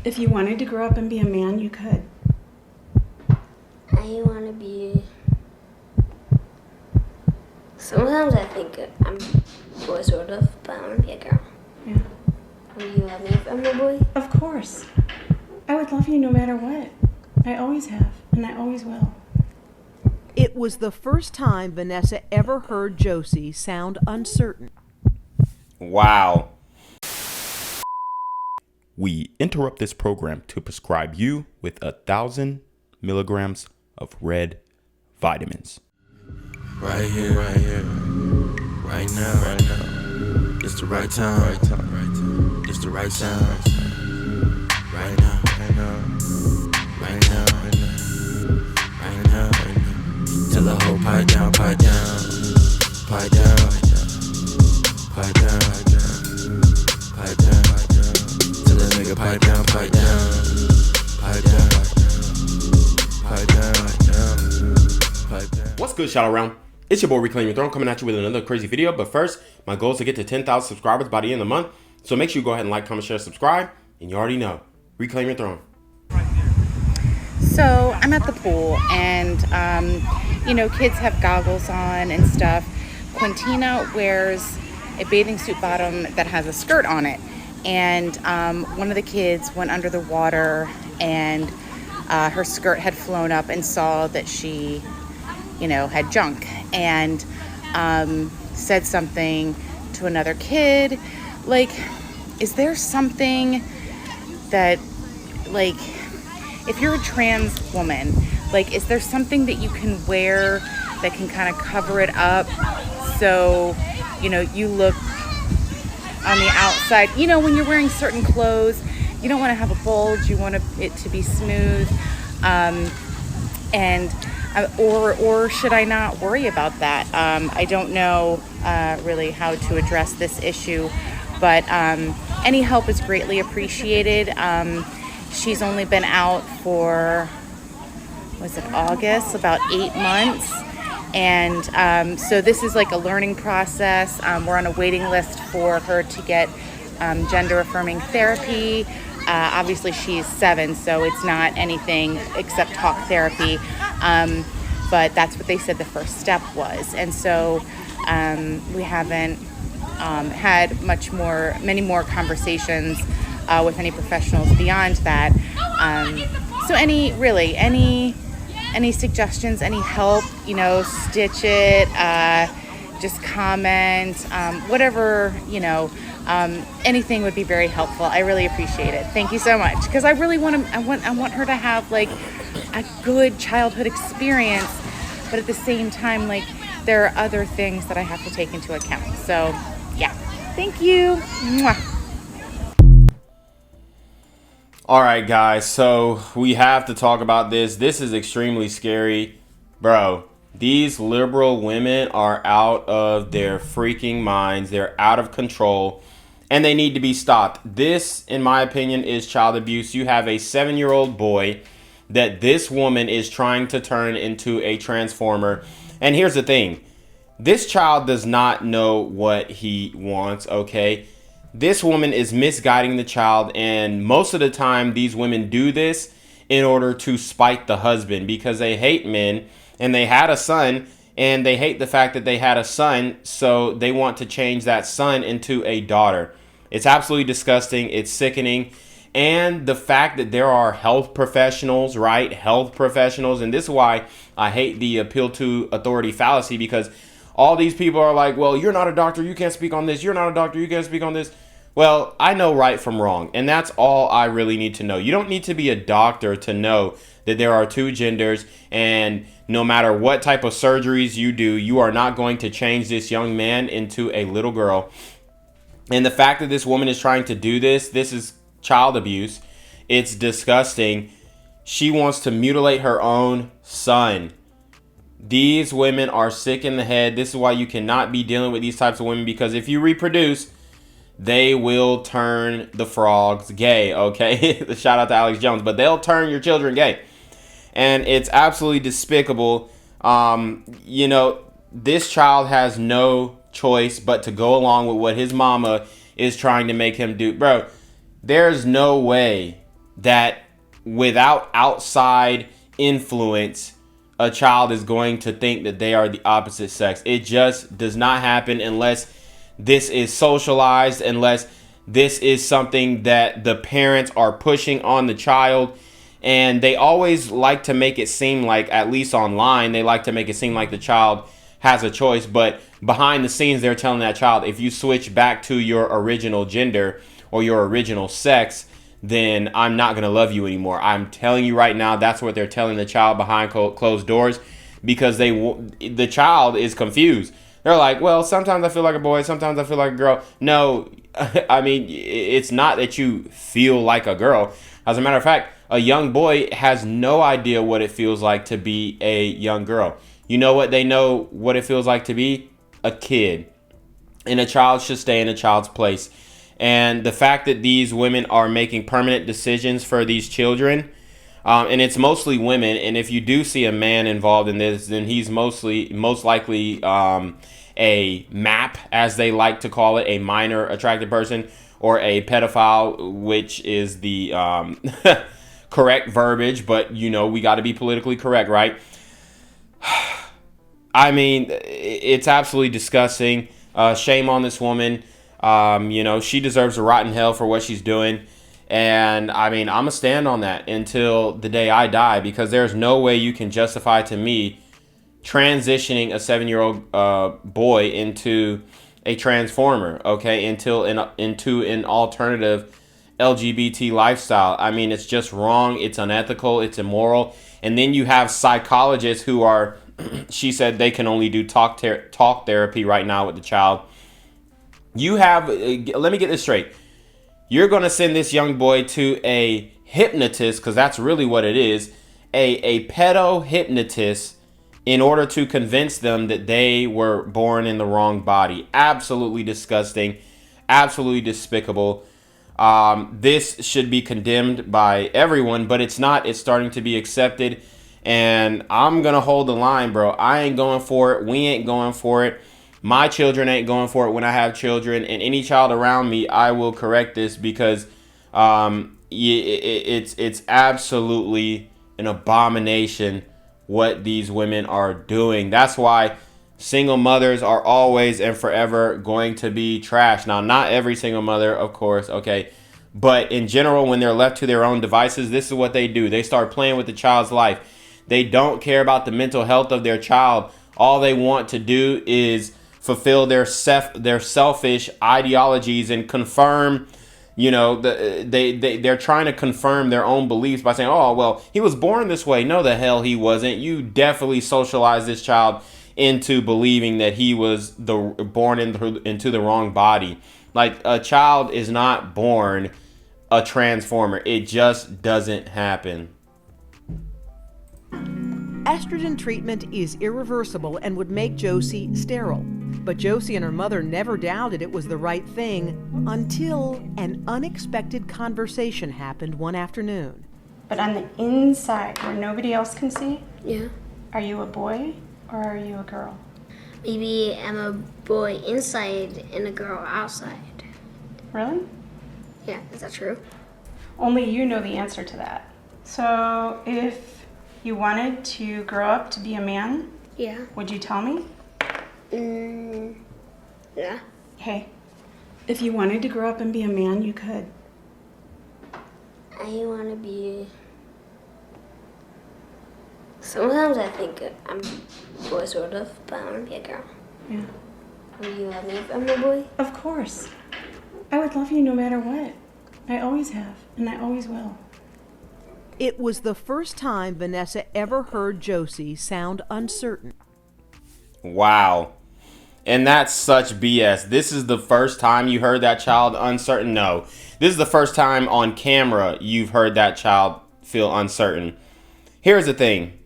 If you wanted to grow up and be a man, you could. I want to be... Sometimes I think I'm a boy, sort of, but I want to be a girl. Yeah. Will you love me if I'm a boy? Of course. I would love you no matter what. I always have, and I always will. It was the first time Vanessa ever heard Josie sound uncertain. Wow. We interrupt this program to prescribe you with 1,000 milligrams of red vitamins. Right here, right now, it's the right time, it's the right sound, right now, right now. Tell the whole pipe down, pipe down, pipe down, pipe down, pipe down. Tell the nigga pipe down, pipe down, pipe down, pipe down. What's good, Shadow Realm? It's your boy Reclaim Your Throne coming at you with another crazy video. But first, my goal is to get to 10,000 subscribers by the end of the month. So make sure you go ahead and like, comment, share, subscribe. And you already know, Reclaim Your Throne. So I'm at the pool and, kids have goggles on and stuff. Quintina wears a bathing suit bottom that has a skirt on it. And one of the kids went under the water and her skirt had flown up and saw that she, had junk and said something to another kid. Like, is there something that, like, if you're a trans woman, like, is there something that you can wear that can kind of cover it up so, you look on the outside? When you're wearing certain clothes, you don't want to have a bulge. You want it to be smooth. Or should I not worry about that? I don't know really how to address this issue, but any help is greatly appreciated. She's only been out for, August, about 8 months. And so this is like a learning process. We're on a waiting list for her to get gender affirming therapy. Obviously she's 7, so it's not anything except talk therapy. But that's what they said the first step was. And so we haven't had many more conversations with any professionals beyond that. So any suggestions, any help, stitch it, just comment, whatever, anything would be very helpful. I really appreciate it. Thank you so much. Because I really want her to have like a good childhood experience, but at the same time, like, there are other things that I have to take into account. So yeah, thank you. Mwah. All right, guys. So we have to talk about this. This is extremely scary. Bro, these liberal women are out of their freaking minds. They're out of control. And they need to be stopped. This, in my opinion, is child abuse. You have a 7-year-old boy that this woman is trying to turn into a transformer. And here's the thing. This child does not know what he wants, okay? This woman is misguiding the child. And most of the time, these women do this in order to spite the husband because they hate men and they had a son. And they hate the fact that they had a son, so they want to change that son into a daughter. It's absolutely disgusting. It's sickening. And the fact that there are health professionals, right? Health professionals. And this is why I hate the appeal to authority fallacy, because all these people are like, well, you're not a doctor, you can't speak on this. You're not a doctor, you can't speak on this. Well, I know right from wrong. And that's all I really need to know. You don't need to be a doctor to know that there are 2 genders, and no matter what type of surgeries you do, you are not going to change this young man into a little girl. And the fact that this woman is trying to do this is child abuse. It's disgusting. She wants to mutilate her own son. These women are sick in the head. This is why you cannot be dealing with these types of women, because if you reproduce, they will turn the frogs gay, okay? Shout out to Alex Jones. But they'll turn your children gay. And it's absolutely despicable. This child has no choice but to go along with what his mama is trying to make him do. Bro, there's no way that without outside influence, a child is going to think that they are the opposite sex. It just does not happen unless this is socialized, unless this is something that the parents are pushing on the child. And they always like to make it seem like, at least online, they like to make it seem like the child has a choice. But behind the scenes, they're telling that child, if you switch back to your original gender or your original sex, then I'm not going to love you anymore. I'm telling you right now, that's what they're telling the child behind closed doors, because the child is confused. They're like, well, sometimes I feel like a boy, sometimes I feel like a girl. No, I mean, it's not that you feel like a girl. As a matter of fact, a young boy has no idea what it feels like to be a young girl. You know what they know what it feels like to be? A kid. And a child should stay in a child's place. And the fact that these women are making permanent decisions for these children, and it's mostly women. And if you do see a man involved in this, then he's most likely a MAP, as they like to call it, a minor attracted person, or a pedophile, which is the correct verbiage. But, you know, we got to be politically correct, right? I mean, it's absolutely disgusting. Shame on this woman. You know, she deserves a rotten hell for what she's doing. And I mean, I'm going to stand on that until the day I die, because there's no way you can justify to me transitioning a 7-year-old boy into a transformer, okay, into an alternative LGBT lifestyle. I mean, it's just wrong. It's unethical. It's immoral. And then you have psychologists who are, she said they can only do talk therapy right now with the child. You have, let me get this straight. You're going to send this young boy to a hypnotist, because that's really what it is, a pedo hypnotist, in order to convince them that they were born in the wrong body. Absolutely disgusting. Absolutely despicable. This should be condemned by everyone, but it's not. It's starting to be accepted. And I'm going to hold the line, bro. I ain't going for it. We ain't going for it. My children ain't going for it when I have children. And any child around me, I will correct this, because it's absolutely an abomination what these women are doing. That's why single mothers are always and forever going to be trash. Now, not every single mother, of course, okay, but in general, when they're left to their own devices, this is what they do. They start playing with the child's life. They don't care about the mental health of their child. All they want to do is fulfill their selfish ideologies and confirm, you know, they're trying to confirm their own beliefs by saying, oh, well, he was born this way. No, the hell he wasn't. You definitely socialized this child into believing that he was born into the wrong body. Like, a child is not born a transformer. It just doesn't happen. Estrogen treatment is irreversible and would make Josie sterile. But Josie and her mother never doubted it was the right thing until an unexpected conversation happened one afternoon. But on the inside, where nobody else can see, Yeah. are you a boy or are you a girl? Maybe I'm a boy inside and a girl outside. Really? Yeah, is that true? Only you know the answer to that. So if you wanted to grow up to be a man, Yeah. would you tell me? Yeah. Hey, if you wanted to grow up and be a man, you could. I want to be... Sometimes I think I'm a boy, sort of, but I want to be a girl. Yeah. Will you love me if I'm a boy? Of course. I would love you no matter what. I always have, and I always will. It was the first time Vanessa ever heard Josie sound uncertain. Wow. And that's such BS. This is the first time you heard that child uncertain? No. This is the first time on camera you've heard that child feel uncertain. Here's the thing.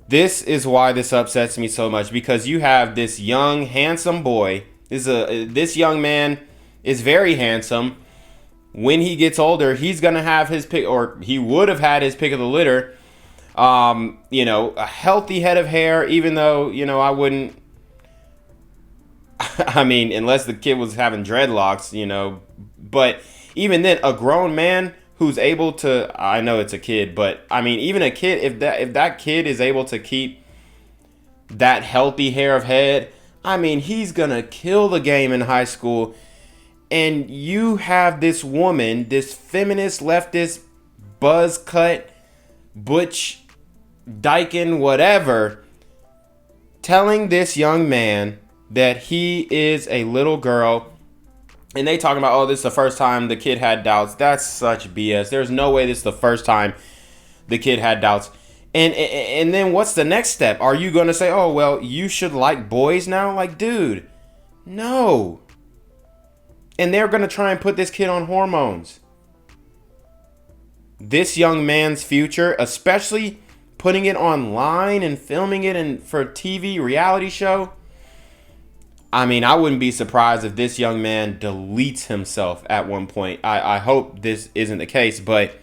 This is why this upsets me so much, because you have this young, handsome boy. This young man is very handsome. When he gets older, he's going to have his pick, or he would have had his pick of the litter. You know, a healthy head of hair, even though, you know, I wouldn't, I mean, unless the kid was having dreadlocks, you know, but even then, a grown man who's able to, I know it's a kid, but I mean, even a kid, if that kid is able to keep that healthy hair of head, I mean, he's gonna kill the game in high school. And you have this woman, this feminist, leftist, buzz cut, butch, dyken, whatever, telling this young man that he is a little girl. And they talking about, oh, this is the first time the kid had doubts. That's such BS. There's no way this is the first time the kid had doubts. And then what's the next step? Are you going to say, oh, well, you should like boys now? Like, dude, no. And they're going to try and put this kid on hormones. This young man's future, especially putting it online and filming it for a TV reality show. I mean, I wouldn't be surprised if this young man deletes himself at one point. I hope this isn't the case, but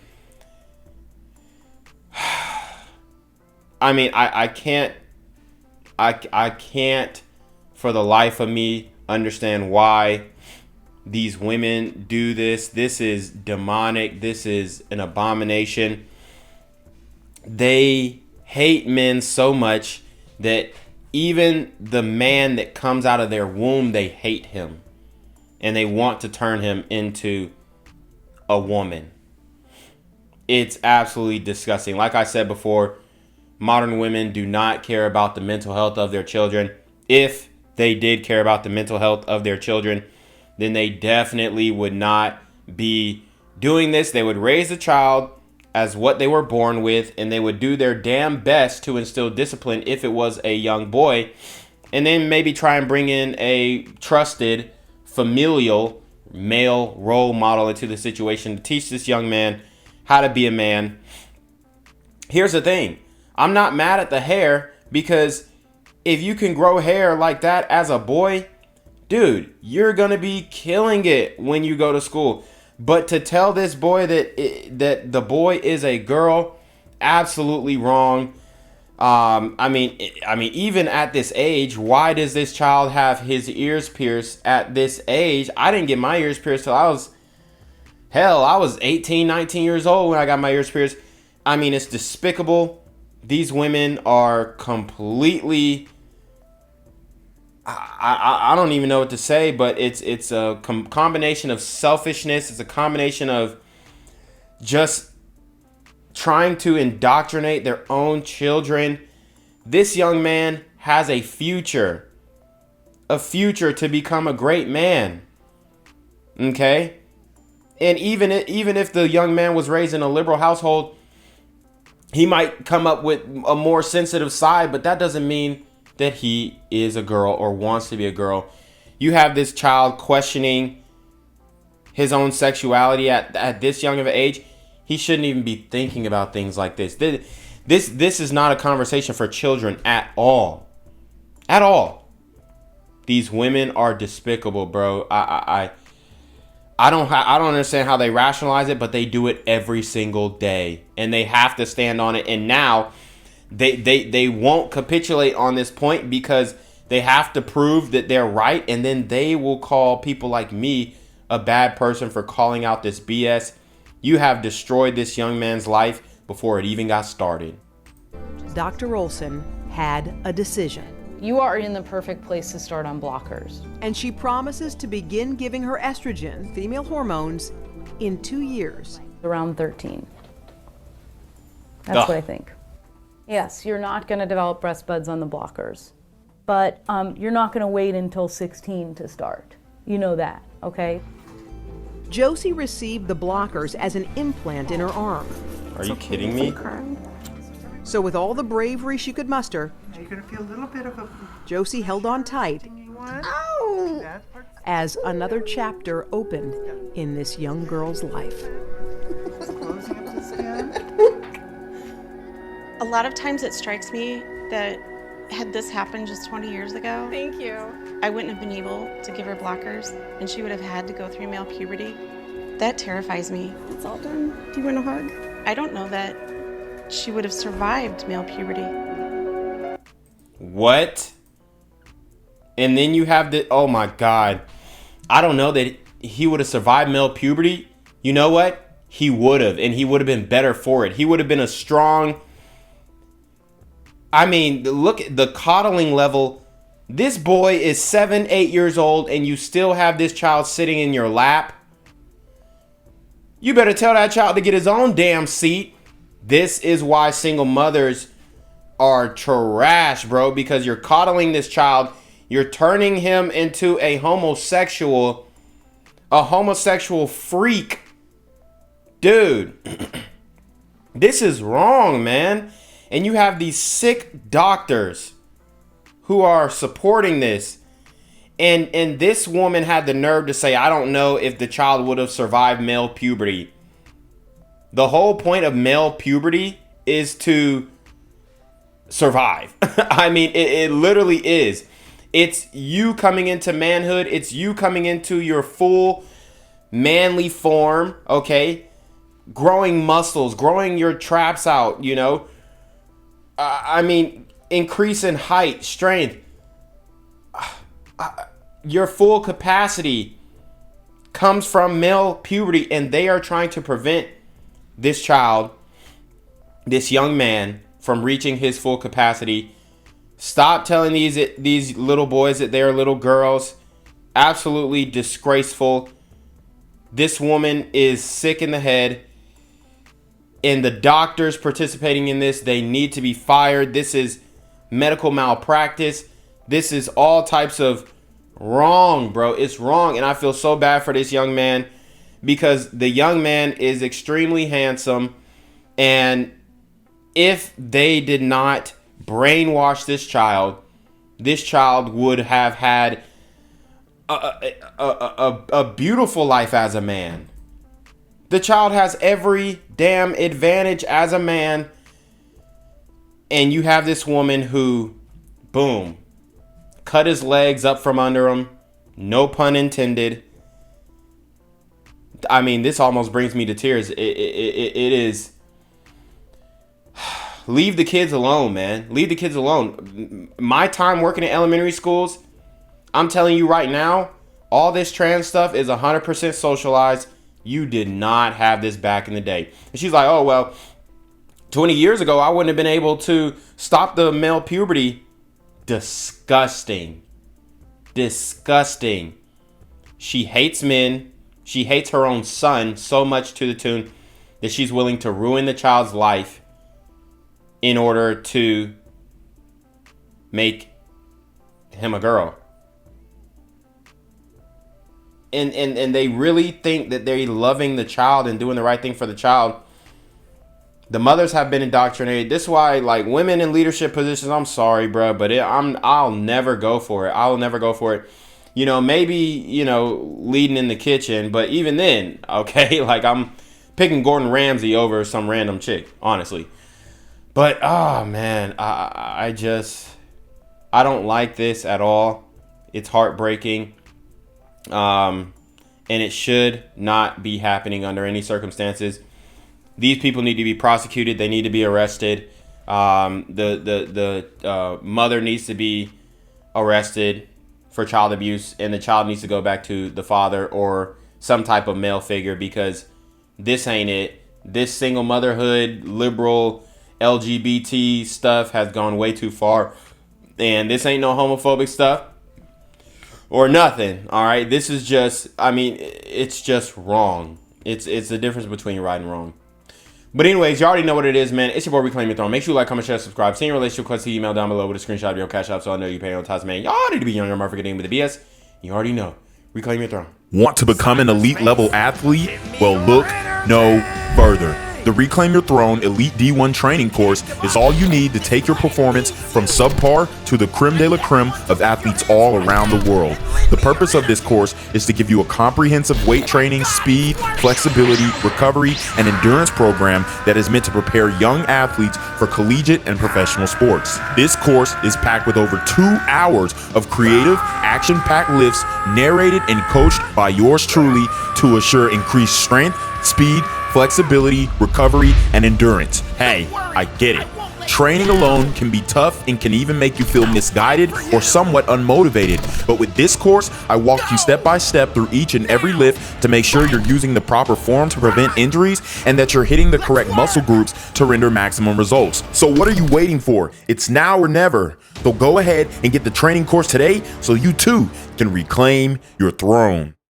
I mean, I can't for the life of me understand why these women do this. This is demonic. This is an abomination. They hate men so much that even the man that comes out of their womb, they hate him. And they want to turn him into a woman. It's absolutely disgusting. Like I said before, modern women do not care about the mental health of their children. If they did care about the mental health of their children, then they definitely would not be doing this. They would raise a child as what they were born with, and they would do their damn best to instill discipline if it was a young boy, and then maybe try and bring in a trusted familial male role model into the situation to teach this young man how to be a man. Here's the thing. I'm not mad at the hair, because if you can grow hair like that as a boy, dude, you're going to be killing it when you go to school. But to tell this boy that the boy is a girl, absolutely wrong. I mean, even at this age, why does this child have his ears pierced at this age? I didn't get my ears pierced till I was 18, 19 years old when I got my ears pierced. I mean, it's despicable. These women are completely, I don't even know what to say, but it's a combination of selfishness. It's a combination of just trying to indoctrinate their own children. This young man has a future to become a great man. Okay? And even if the young man was raised in a liberal household, he might come up with a more sensitive side, but that doesn't mean that he is a girl or wants to be a girl. You have this child questioning his own sexuality at this young of an age. He shouldn't even be thinking about things like this. This is not a conversation for children at all. At all. These women are despicable, bro. I don't understand how they rationalize it, but they do it every single day, and they have to stand on it. And now they won't capitulate on this point because they have to prove that they're right, and then they will call people like me a bad person for calling out this BS. You have destroyed this young man's life before it even got started. Dr. Olson had a decision. You are in the perfect place to start on blockers. And she promises to begin giving her estrogen, female hormones, in 2 years. Around 13. That's what I think. Yes, you're not going to develop breast buds on the blockers, but you're not going to wait until 16 to start. You know that, okay? Josie received the blockers as an implant in her arm. Are you kidding me? So with all the bravery she could muster, you're going to feel a little bit of a... Josie held on tight as another chapter opened in this young girl's life. Closing up the skin. A lot of times it strikes me that had this happened just 20 years ago, Thank you. I wouldn't have been able to give her blockers, and she would have had to go through male puberty. That terrifies me. It's all done. Do you want a hug? I don't know that she would have survived male puberty. What? And then you have the, oh my God. I don't know that he would have survived male puberty. you know what? He would have, and he would have been better for it. He would have been a strong, I mean, look at the coddling level. This boy is 7, 8 years old, and you still have this child sitting in your lap. You better tell that child to get his own damn seat. This is why single mothers are trash, bro, because you're coddling this child. You're turning him into a homosexual freak. Dude, this is wrong, man. And you have these sick doctors who are supporting this. And this woman had the nerve to say, I don't know if the child would have survived male puberty. The whole point of male puberty is to survive. I mean, it literally is. It's you coming into manhood. It's you coming into your full manly form, okay? Growing muscles, growing your traps out, you know? I mean, increase in height, strength. Your full capacity comes from male puberty, and they are trying to prevent this child, this young man, from reaching his full capacity. Stop telling these little boys that they are little girls. Absolutely disgraceful. This woman is sick in the head. And the doctors participating in this, they need to be fired. This is medical malpractice. This is all types of wrong, bro. It's wrong. And I feel so bad for this young man, because the young man is extremely handsome. And if they did not brainwash this child would have had a beautiful life as a man. The child has every damn advantage as a man. And you have this woman who, boom, cut his legs up from under him. No pun intended. I mean, this almost brings me to tears. It is. Leave the kids alone, man. Leave the kids alone. My time working in elementary schools, I'm telling you right now, all this trans stuff is 100% socialized. You did not have this back in the day. And she's like, oh, well, 20 years ago, I wouldn't have been able to stop the male puberty. Disgusting. Disgusting. She hates men. She hates her own son so much to the tune that she's willing to ruin the child's life in order to make him a girl. And they really think that they're loving the child and doing the right thing for the child. The mothers have been indoctrinated. This is why, like, women in leadership positions, I'm sorry, bro, but I'll never go for it. I'll never go for it. You know, maybe, you know, leading in the kitchen, but even then, okay, like, I'm picking Gordon Ramsay over some random chick, honestly. But, oh, man, I don't like this at all. It's heartbreaking. And it should not be happening under any circumstances. These people need to be prosecuted. They need to be arrested. The mother needs to be arrested for child abuse, and the child needs to go back to the father or some type of male figure, because this ain't it. This single motherhood, liberal, LGBT stuff has gone way too far, and this ain't no homophobic stuff or nothing. All right, this is just, I mean, it's just wrong. It's the difference between right and wrong. But anyways, you already know what it is, man. It's your boy, Reclaim Your Throne. Make sure you like, comment, share, subscribe. Send your relationship request to email down below with a screenshot of your CashApp so I know you're paying on time, man. Y'all need to be younger, motherfucker, name with the BS. You already know. Reclaim Your Throne. Want to become an elite level athlete? Well, look no further. The Reclaim Your Throne Elite D1 training course is all you need to take your performance from subpar to the creme de la creme of athletes all around the world. The purpose of this course is to give you a comprehensive weight training, speed, flexibility, recovery, and endurance program that is meant to prepare young athletes for collegiate and professional sports. This course is packed with over 2 hours of creative, action-packed lifts narrated and coached by yours truly to assure increased strength, speed, flexibility, recovery, and endurance. Hey, I get it. Training alone can be tough and can even make you feel misguided or somewhat unmotivated. But with this course, I walk you step by step through each and every lift to make sure you're using the proper form to prevent injuries and that you're hitting the correct muscle groups to render maximum results. So what are you waiting for? It's now or never. So go ahead and get the training course today so you too can reclaim your throne.